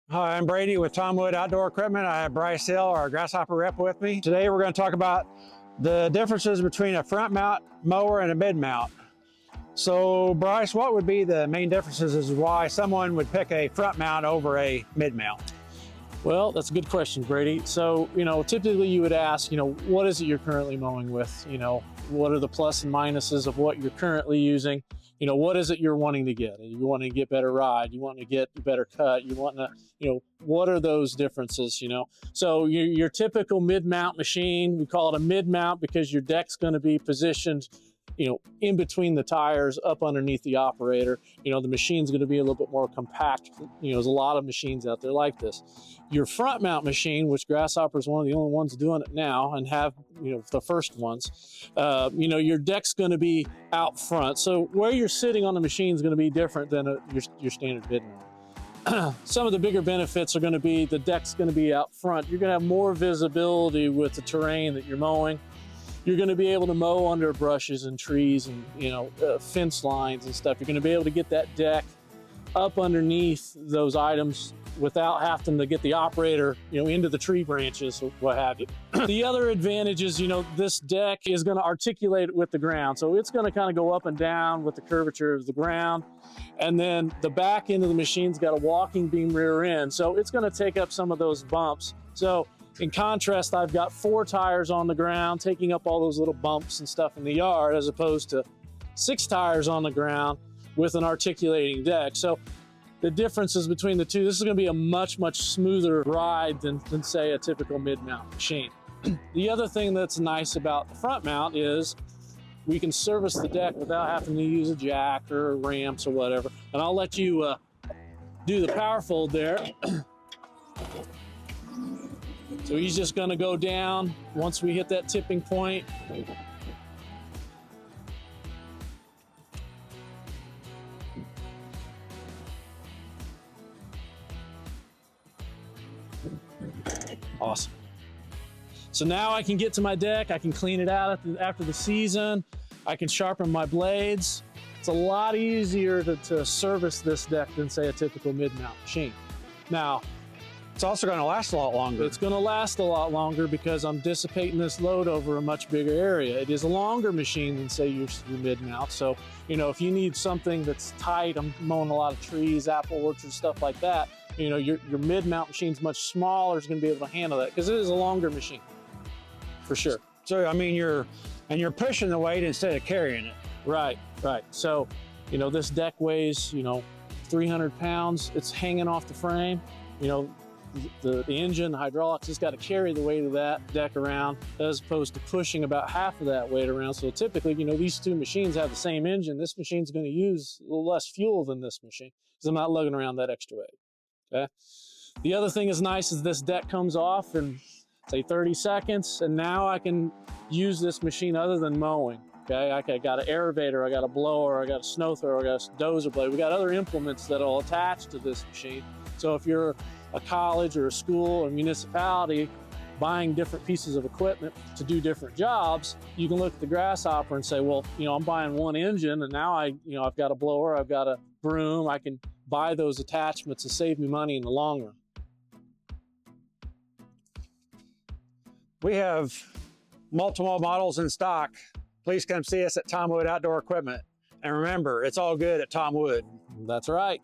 Hi, I'm Brady with Tom Wood Outdoor Equipment. I have Bryce Hill, our Grasshopper rep, with me. Today we're going to talk about the differences between a front mount mower and a mid mount. So Bryce, what would be the main differences as why someone would pick a front mount over a mid mount? Well, that's a good question, Brady. So, typically you would ask, what is it you're currently mowing with? What are the plus and minuses of what you're currently using? What is it you're wanting to get? You want to get better ride, you want to get a better cut, you want to, what are those differences, So your typical mid-mount machine, we call it a mid-mount because your deck's going to be positioned in between the tires, up underneath the operator. The machine's going to be a little bit more compact. There's a lot of machines out there like this. Your front mount machine, which Grasshopper is one of the only ones doing it now and have, the first ones, your deck's going to be out front. So where you're sitting on the machine is going to be different than your standard mid mount. Some of the bigger benefits are going to be the deck's going to be out front. You're going to have more visibility with the terrain that you're mowing. You're going to be able to mow under brushes and trees and fence lines and stuff. You're going to be able to get that deck up underneath those items without having to get the operator into the tree branches or what have you. The other advantage is this deck is going to articulate with the ground, so it's going to kind of go up and down with the curvature of the ground. And then the back end of the machine's got a walking beam rear end, so it's going to take up some of those bumps. So in contrast, I've got 4 tires on the ground taking up all those little bumps and stuff in the yard, as opposed to 6 tires on the ground with an articulating deck. So the differences between the two, this is going to be a much smoother ride than say a typical mid-mount machine. The other thing that's nice about the front mount is we can service the deck without having to use a jack or ramps or whatever. And I'll let you do the power fold there. So he's just going to go down once we hit that tipping point. Awesome. So now I can get to my deck, I can clean it out after the season, I can sharpen my blades. It's a lot easier to service this deck than say a typical mid-mount machine. Now, It's also going to last a lot longer. It's going to last a lot longer because I'm dissipating this load over a much bigger area. It is a longer machine than say your mid-mount. So, if you need something that's tight, I'm mowing a lot of trees, apple orchards, stuff like that, your mid-mount machine's much smaller, is going to be able to handle that because it is a longer machine, for sure. So, I mean, you're pushing the weight instead of carrying it. Right. So, this deck weighs, 300 pounds. It's hanging off the frame. The engine, the hydraulics, has got to carry the weight of that deck around as opposed to pushing about half of that weight around. So typically, these two machines have the same engine. This machine's going to use a little less fuel than this machine because I'm not lugging around that extra weight. Okay. The other thing is nice is this deck comes off in say 30 seconds, and now I can use this machine other than mowing. Okay, I got an aerator, I got a blower, I got a snow thrower, I got a dozer blade. We got other implements that'll attach to this machine. So if you're a college or a school or municipality buying different pieces of equipment to do different jobs, you can look at the Grasshopper and say, well, I'm buying one engine, and now I've got a blower, I've got a broom, I can buy those attachments and save me money in the long run. We have multiple models in stock. Please come see us at Tom Wood Outdoor Equipment. And remember, it's all good at Tom Wood. That's right.